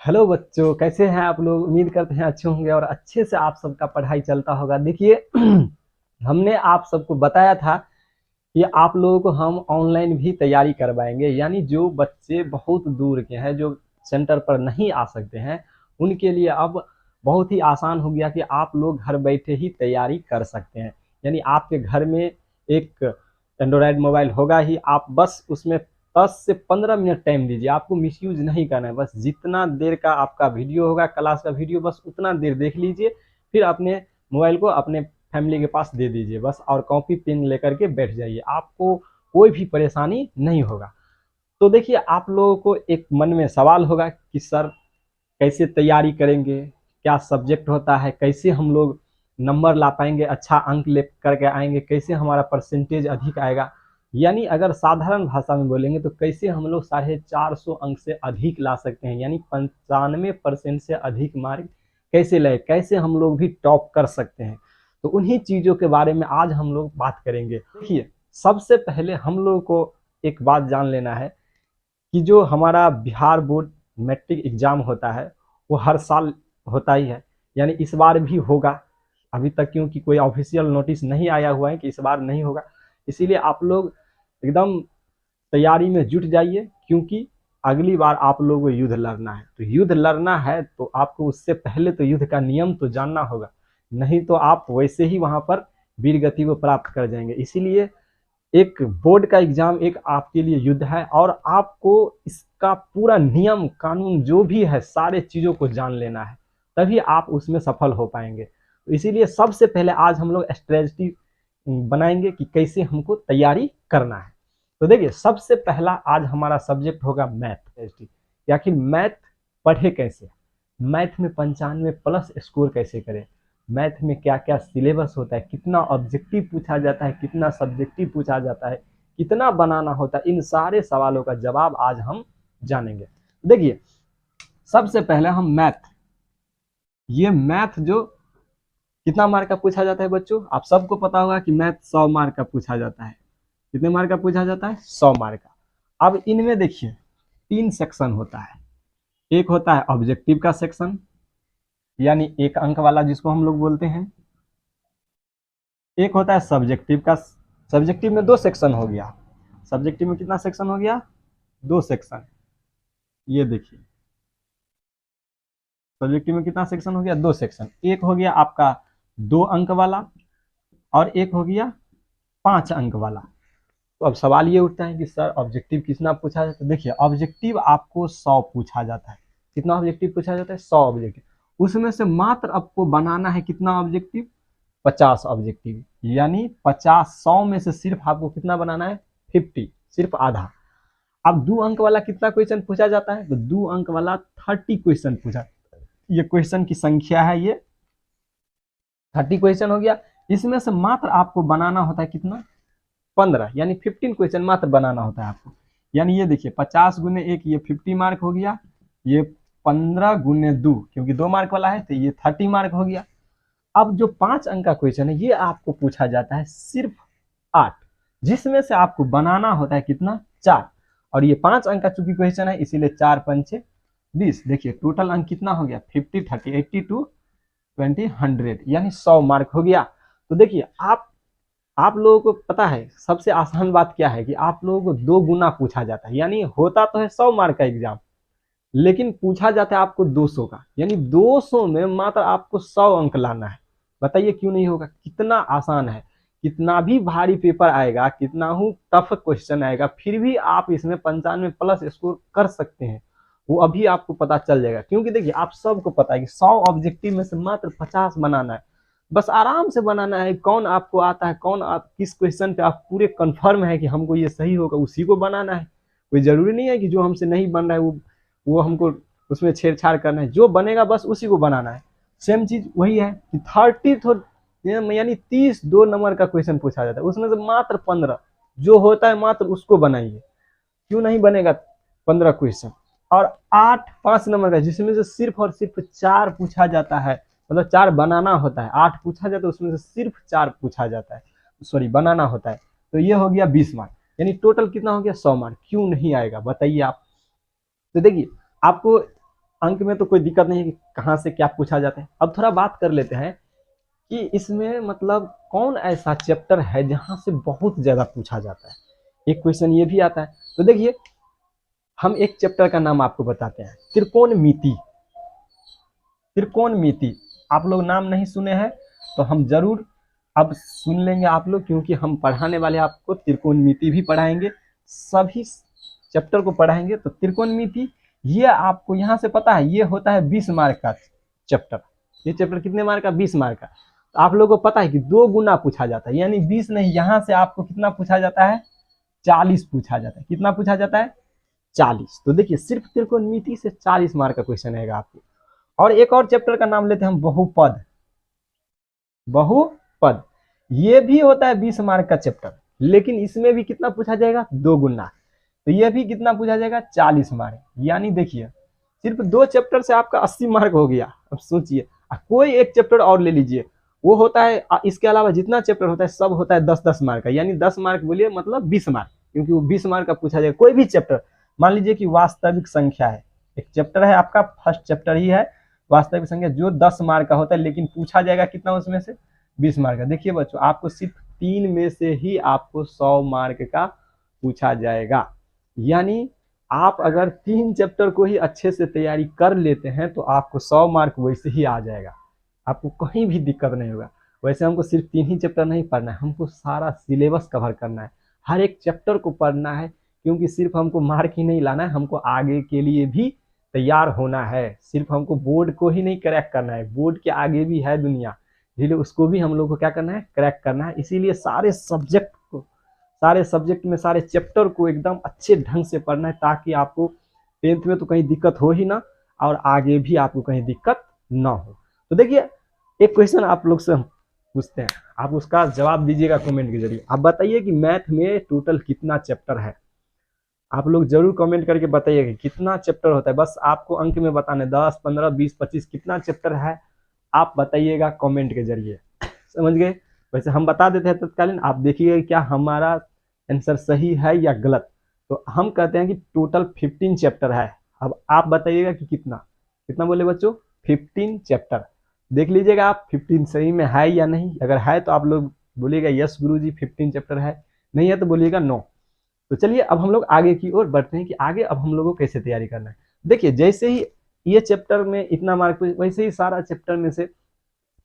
Hello बच्चों, कैसे हैं आप लोग। उम्मीद करते हैं अच्छे होंगे और अच्छे से आप सबका पढ़ाई चलता होगा। देखिए हमने आप सबको बताया था कि आप लोगों को हम ऑनलाइन भी तैयारी करवाएंगे, यानी जो बच्चे बहुत दूर के हैं, जो सेंटर पर नहीं आ सकते हैं, उनके लिए अब बहुत ही आसान हो गया कि आप लोग घर बैठे ही तैयारी कर सकते हैं। यानी आपके घर में एक एंड्रॉयड मोबाइल होगा ही, आप बस उसमें 10 से 15 मिनट टाइम दीजिए। आपको मिसयूज नहीं करना है, बस जितना देर का आपका वीडियो होगा, क्लास का वीडियो, बस उतना देर देख लीजिए। फिर अपने मोबाइल को अपने फैमिली के पास दे दीजिए बस, और कॉपी पेन लेकर के बैठ जाइए। आपको कोई भी परेशानी नहीं होगा। तो देखिए, आप लोगों को एक मन में सवाल होगा कि सर कैसे तैयारी करेंगे, क्या सब्जेक्ट होता है, कैसे हम लोग नंबर ला पाएंगे, अच्छा अंक ले करके आएंगे, कैसे हमारा परसेंटेज अधिक आएगा। यानी अगर साधारण भाषा में बोलेंगे तो कैसे हम लोग 450 अंक से अधिक ला सकते हैं, यानी 95% से अधिक मार्क कैसे लाए, कैसे हम लोग भी टॉप कर सकते हैं। तो उन्हीं चीज़ों के बारे में आज हम लोग बात करेंगे। देखिए, सबसे पहले हम लोग को एक बात जान लेना है कि जो हमारा बिहार बोर्ड मैट्रिक एग्जाम होता है वो हर साल होता ही है, यानी इस बार भी होगा। अभी तक क्योंकि कोई ऑफिशियल नोटिस नहीं आया हुआ है कि इस बार नहीं होगा, इसीलिए आप लोग एकदम तैयारी में जुट जाइए, क्योंकि अगली बार आप लोगों को युद्ध लड़ना है। तो युद्ध लड़ना है तो आपको उससे पहले तो युद्ध का नियम तो जानना होगा, नहीं तो आप वैसे ही वहां पर वीर गति को प्राप्त कर जाएंगे। इसीलिए एक बोर्ड का एग्जाम एक आपके लिए युद्ध है, और आपको इसका पूरा नियम कानून जो भी है सारे चीज़ों को जान लेना है, तभी आप उसमें सफल हो पाएंगे। तो इसीलिए सबसे पहले आज हम लोग स्ट्रेटजी बनाएंगे कि कैसे हमको तैयारी करना है। तो देखिए, सबसे पहला आज हमारा सब्जेक्ट होगा मैथ। या कि मैथ पढ़े कैसे, मैथ में 95+ स्कोर कैसे करें, मैथ में क्या क्या सिलेबस होता है, कितना ऑब्जेक्टिव पूछा जाता है, कितना सब्जेक्टिव पूछा जाता है, कितना बनाना होता है, इन सारे सवालों का जवाब आज हम जानेंगे। देखिए, सबसे पहले हम मैथ, ये मैथ जो कितना मार्क का पूछा जाता है बच्चों, आप सबको पता होगा कि मैथ 100 मार्क का पूछा जाता है। कितने मार्क का पूछा जाता है? 100 मार्क का। अब इनमें देखिए 3 सेक्शन होता है। एक होता है ऑब्जेक्टिव का सेक्शन, यानी 1 अंक वाला जिसको हम लोग बोलते हैं। एक होता है सब्जेक्टिव का। सब्जेक्टिव में 2 सेक्शन हो गया। सब्जेक्टिव में कितना सेक्शन हो गया? 2 सेक्शन। ये देखिए, सब्जेक्टिव में कितना सेक्शन हो गया? 2 सेक्शन। एक हो गया आपका 2 अंक वाला, और एक हो गया 5 अंक वाला। तो अब सवाल ये उठता है कि सर ऑब्जेक्टिव कितना पूछा जाता है। देखिए, ऑब्जेक्टिव आपको 100 पूछा जाता है। कितना ऑब्जेक्टिव पूछा जाता है? 100 ऑब्जेक्टिव। उसमें से मात्र आपको बनाना है कितना ऑब्जेक्टिव? 50 ऑब्जेक्टिव। यानी 50, 100 में से सिर्फ आपको कितना बनाना है? 50, सिर्फ आधा। अब 2 अंक वाला कितना क्वेश्चन पूछा जाता है? तो 2 अंक वाला 30 क्वेश्चन पूछा। ये क्वेश्चन की संख्या है, ये 30 क्वेश्चन हो गया। इसमें से मात्र आपको बनाना होता है कितना? 15, यानी 15 क्वेश्चन मात्र बनाना होता है आपको। यानी ये देखिए 50 × 1, ये 50 मार्क हो गया। ये 15 × 2, क्योंकि 2 मार्क वाला है तो ये 30 मार्क हो गया। अब जो 5 अंक का क्वेश्चन है ये आपको पूछा जाता है सिर्फ 8, जिसमें से आपको बनाना होता है कितना? 4। और ये 5 अंक का चूंकि क्वेश्चन है, इसीलिए 4 पंचे 20। देखिए टोटल अंक कितना हो गया? 50, 30, 80 टू 20, 100, यानी 100 मार्क हो गया। तो देखिए, आप लोगों को पता है सबसे आसान बात क्या है कि आप लोगों को 2 गुना पूछा जाता है। यानी होता तो है 100 मार्क का एग्जाम, लेकिन पूछा जाता है आपको 200 का। यानी 200 में मात्र आपको 100 अंक लाना है। बताइए क्यों नहीं होगा? कितना आसान है। कितना भी भारी पेपर आएगा, कितना ही टफ क्वेश्चन आएगा, फिर भी आप इसमें 95+ स्कोर कर सकते हैं। वो अभी आपको पता चल जाएगा, क्योंकि देखिए आप सबको पता है कि 100 ऑब्जेक्टिव में से मात्र 50 बनाना है। बस आराम से बनाना है। कौन आपको आता है, कौन आप किस क्वेश्चन पे आप पूरे कंफर्म है कि हमको ये सही होगा, उसी को बनाना है। कोई जरूरी नहीं है कि जो हमसे नहीं बन रहा है वो हमको उसमें छेड़छाड़ करना है। जो बनेगा बस उसी को बनाना है। सेम चीज वही है कि 30 यानी 30 2 नंबर का क्वेश्चन पूछा जाता है, उसमें से मात्र 15 जो होता है मात्र उसको बनाइए। क्यों नहीं बनेगा 15 क्वेश्चन? और 8 5 नंबर का जिसमें से सिर्फ और सिर्फ 4 पूछा जाता है, मतलब 4 बनाना होता है। 8 पूछा जाता है, उसमें से सिर्फ 4 पूछा जाता है, सॉरी बनाना होता है। तो ये हो गया 20 मार्क, यानी टोटल कितना हो गया? 100 मार्क। क्यों नहीं आएगा बताइए आप? तो देखिए, आपको अंक में तो कोई दिक्कत नहीं है कि कहाँ से क्या पूछा जाता है। अब थोड़ा बात कर लेते हैं कि इसमें मतलब कौन ऐसा चैप्टर है जहाँ से बहुत ज़्यादा पूछा जाता है। एक क्वेश्चन ये भी आता है। तो देखिए, हम एक चैप्टर का नाम आपको बताते हैं, त्रिकोणमिति। त्रिकोणमिति आप लोग नाम नहीं सुने हैं तो हम जरूर अब सुन लेंगे आप लोग, क्योंकि हम पढ़ाने वाले आपको त्रिकोणमिति भी पढ़ाएंगे, सभी चैप्टर को पढ़ाएंगे। तो त्रिकोणमिति ये आपको यहाँ से पता है, ये होता है 20 मार्क का चैप्टर। ये चैप्टर कितने मार्क का? 20 मार्क का। तो आप लोगों को पता है कि 2 गुना पूछा जाता है, यानी 20 नहीं, यहाँ से आपको कितना पूछा जाता है? 40 पूछा जाता है। कितना पूछा जाता है? 40। तो देखिए, सिर्फ त्रिकोणमिति से 40 मार्क का क्वेश्चन आएगा आपको। और एक और चैप्टर का नाम लेते हैं हम, बहुपद। बहुपद ये भी होता है 20 मार्क का चैप्टर, लेकिन इसमें भी कितना पूछा जाएगा? 2 गुना। तो ये भी कितना पूछा जाएगा? 40 मार्क। यानी देखिए, सिर्फ 2 चैप्टर से आपका 80 मार्क हो गया। अब सोचिए, कोई एक चैप्टर और ले लीजिए, वो होता है, इसके अलावा जितना चैप्टर होता है सब होता है 10-10 मार्क का, यानी 10 मार्क बोलिए मतलब 20 मार्क, क्योंकि वो 20 मार्क का पूछा जाएगा कोई भी चैप्टर। मान लीजिए कि वास्तविक संख्या है, एक चैप्टर है आपका, फर्स्ट चैप्टर ही है वास्तविक संख्या, जो 10 मार्क का होता है, लेकिन पूछा जाएगा कितना उसमें से? 20 मार्क का। देखिए बच्चों, आपको सिर्फ 3 में से ही आपको 100 मार्क का पूछा जाएगा। यानी आप अगर 3 चैप्टर को ही अच्छे से तैयारी कर लेते हैं तो आपको 100 मार्क वैसे ही आ जाएगा, आपको कहीं भी दिक्कत नहीं होगा। वैसे हमको सिर्फ 3 ही चैप्टर नहीं पढ़ना है, हमको सारा सिलेबस कवर करना है, हर एक चैप्टर को पढ़ना है, क्योंकि सिर्फ हमको मार्क ही नहीं लाना है, हमको आगे के लिए भी तैयार होना है। सिर्फ हमको बोर्ड को ही नहीं क्रैक करना है, बोर्ड के आगे भी है दुनिया, इसलिए उसको भी हम लोग को क्या करना है? क्रैक करना है। इसीलिए सारे सब्जेक्ट में सारे चैप्टर को एकदम अच्छे ढंग से पढ़ना है, ताकि आपको 10th में तो कहीं दिक्कत हो ही ना, और आगे भी आपको कहीं दिक्कत ना हो। तो देखिए, एक क्वेश्चन आप लोग से पूछते हैं, आप उसका जवाब दीजिएगा कमेंट के जरिए। आप बताइए कि मैथ में टोटल कितना चैप्टर है? आप लोग जरूर कमेंट करके बताइएगा कितना चैप्टर होता है। बस आपको अंक में बताना है, 10, 15, 20, 25 कितना चैप्टर है, आप बताइएगा कमेंट के जरिए। समझ गए? वैसे हम बता देते हैं तत्कालीन, आप देखिए क्या हमारा आंसर सही है या गलत। तो हम कहते हैं कि टोटल 15 चैप्टर है। अब आप बताइएगा कि कितना कितना बोले बच्चों? 15 चैप्टर। देख लीजिएगा आप 15 सही में है या नहीं। अगर है तो आप लोग बोलिएगा यस गुरुजी 15 चैप्टर है, नहीं है तो बोलिएगा नो। तो चलिए अब हम लोग आगे की ओर बढ़ते हैं कि आगे अब हम लोगों को कैसे तैयारी करना है। देखिए, जैसे ही ये चैप्टर में इतना मार्क, वैसे ही सारा चैप्टर में से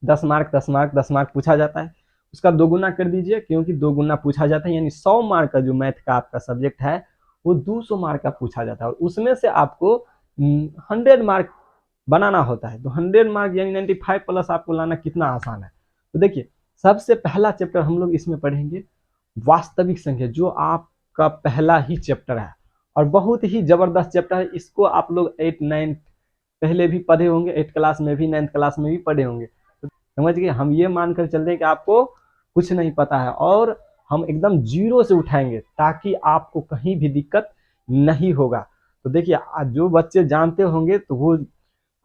10 मार्क 10 मार्क 10 मार्क पूछा जाता है। उसका 2 गुना कर दीजिए, क्योंकि 2 गुना पूछा जाता है, यानी 100 मार्क का जो मैथ का आपका सब्जेक्ट है वो 200 मार्क का पूछा जाता है, और उसमें से आपको 100 मार्क बनाना होता है। तो 100 मार्क यानी 95 प्लस आपको लाना कितना आसान है। तो देखिए, सबसे पहला चैप्टर हम लोग इसमें पढ़ेंगे वास्तविक संख्या, जो आपका पहला ही चैप्टर है और बहुत ही जबरदस्त चैप्टर है। इसको आप लोग 8, 9 पहले भी पढ़े होंगे, 8 क्लास में भी, 9th क्लास में भी पढ़े होंगे। तो समझ गए, हम ये मानकर चलते हैं कि आपको कुछ नहीं पता है, और हम एकदम जीरो से उठाएंगे ताकि आपको कहीं भी दिक्कत नहीं होगा। तो देखिए, जो बच्चे जानते होंगे तो वो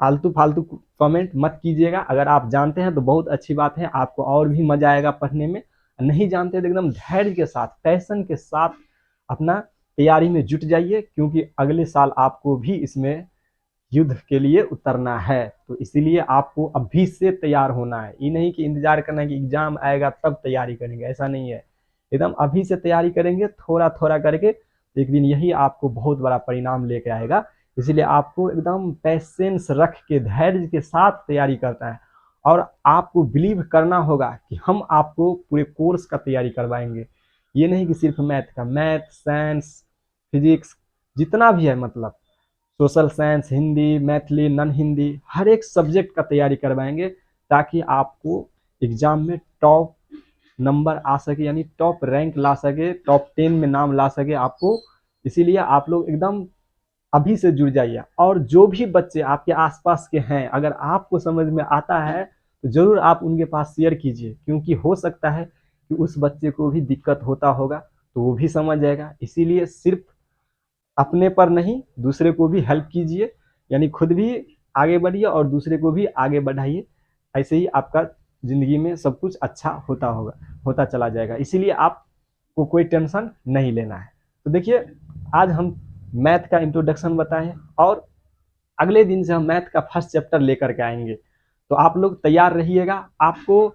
आलतू फालतू कमेंट मत कीजिएगा। अगर आप जानते हैं तो बहुत अच्छी बात है, आपको और भी मजा आएगा पढ़ने में। नहीं जानते तो एकदम धैर्य के साथ, पैशन के साथ अपना तैयारी में जुट जाइए, क्योंकि अगले साल आपको भी इसमें युद्ध के लिए उतरना है। तो इसीलिए आपको अभी से तैयार होना है, ये नहीं कि इंतजार करना है कि एग्जाम आएगा तब तैयारी करेंगे, ऐसा नहीं है। एकदम अभी से तैयारी करेंगे, थोड़ा थोड़ा करके, एक दिन यही आपको बहुत बड़ा परिणाम लेके आएगा। इसीलिए आपको एकदम पैसेंस रख के, धैर्य के साथ तैयारी करना है, और आपको बिलीव करना होगा कि हम आपको पूरे कोर्स का तैयारी करवाएंगे। ये नहीं कि सिर्फ मैथ का, मैथ, साइंस, फिजिक्स, जितना भी है, मतलब social science, Hindi, Maithili, non Hindi, हर एक सब्जेक्ट का तैयारी करवाएंगे, ताकि आपको एग्जाम में टॉप नंबर आ सके, यानी टॉप रैंक ला सके, टॉप 10 में नाम ला सके आपको। इसीलिए आप लोग एकदम अभी से जुड़ जाइए। और जो भी बच्चे आपके आसपास के हैं, अगर आपको समझ में आता है तो जरूर आप उनके पास शेयर कीजिए, क्योंकि हो सकता है कि उस बच्चे को भी दिक्कत होता होगा, तो वो भी समझ जाएगा। इसीलिए सिर्फ अपने पर नहीं, दूसरे को भी हेल्प कीजिए, यानी खुद भी आगे बढ़िए और दूसरे को भी आगे बढ़ाइए। ऐसे ही आपका जिंदगी में सब कुछ अच्छा होता चला जाएगा। इसीलिए आपको कोई टेंशन नहीं लेना है। तो देखिए, आज हम मैथ का इंट्रोडक्शन बताएं, और अगले दिन से हम मैथ का फर्स्ट चैप्टर लेकर के आएंगे। तो आप लोग तैयार रहिएगा, आपको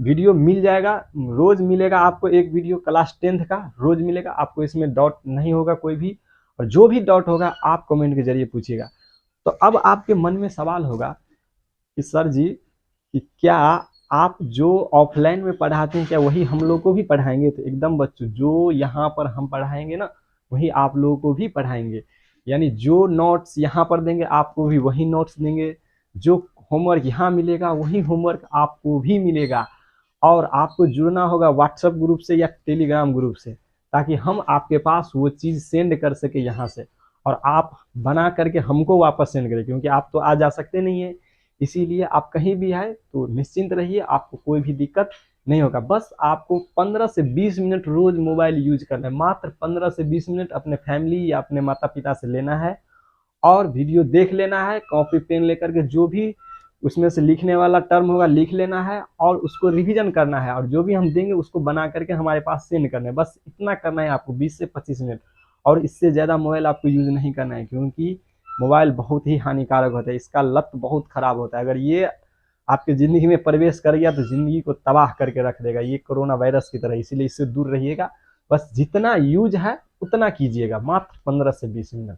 वीडियो मिल जाएगा, रोज मिलेगा आपको एक वीडियो क्लास 10th का रोज मिलेगा आपको, इसमें डाउट नहीं होगा कोई भी, और जो भी डाउट होगा आप कमेंट के जरिए पूछिएगा। तो अब आपके मन में सवाल होगा कि सर जी कि क्या आप जो ऑफलाइन में पढ़ाते हैं क्या वही हम लोग को भी पढ़ाएंगे? तो एकदम बच्चों, जो यहाँ पर हम पढ़ाएंगे ना वही आप लोगों को भी पढ़ाएंगे, यानी जो नोट्स यहाँ पर देंगे आपको भी वही नोट्स देंगे, जो होमवर्क यहाँ मिलेगा वही होमवर्क आपको भी मिलेगा। और आपको जुड़ना होगा व्हाट्सएप ग्रुप से या टेलीग्राम ग्रुप से, ताकि हम आपके पास वो चीज़ सेंड कर सके यहाँ से, और आप बना करके हमको वापस सेंड करें, क्योंकि आप तो आ जा सकते नहीं है। इसीलिए आप कहीं भी आए तो निश्चिंत रहिए, आपको कोई भी दिक्कत नहीं होगा। बस आपको 15 से 20 मिनट रोज मोबाइल यूज करना है, मात्र 15 से 20 मिनट अपने फैमिली या अपने माता पिता से लेना है और वीडियो देख लेना है, कॉपी पेन लेकर के जो भी उसमें से लिखने वाला टर्म होगा लिख लेना है और उसको रिवीजन करना है, और जो भी हम देंगे उसको बना करके हमारे पास सेंड करना है। बस इतना करना है आपको 20 से 25 मिनट, और इससे ज़्यादा मोबाइल आपको यूज़ नहीं करना है, क्योंकि मोबाइल बहुत ही हानिकारक होता है, इसका लत बहुत खराब होता है। अगर ये आपकी ज़िंदगी में प्रवेश कर गया तो ज़िंदगी को तबाह करके रख देगा, ये कोरोना वायरस की तरह, इसीलिए इससे दूर रहिएगा। बस जितना यूज है उतना कीजिएगा, मात्र 15 से 20 मिनट।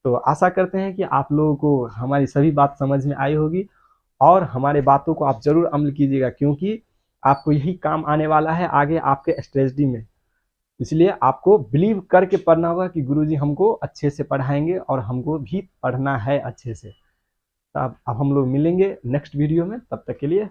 तो आशा करते हैं कि आप लोगों को हमारी सभी बात समझ में आई होगी, और हमारे बातों को आप जरूर अमल कीजिएगा, क्योंकि आपको यही काम आने वाला है आगे आपके स्ट्रेटजी में। इसलिए आपको बिलीव करके पढ़ना होगा कि गुरुजी हमको अच्छे से पढ़ाएंगे और हमको भी पढ़ना है अच्छे से। तो अब हम लोग मिलेंगे नेक्स्ट वीडियो में, तब तक के लिए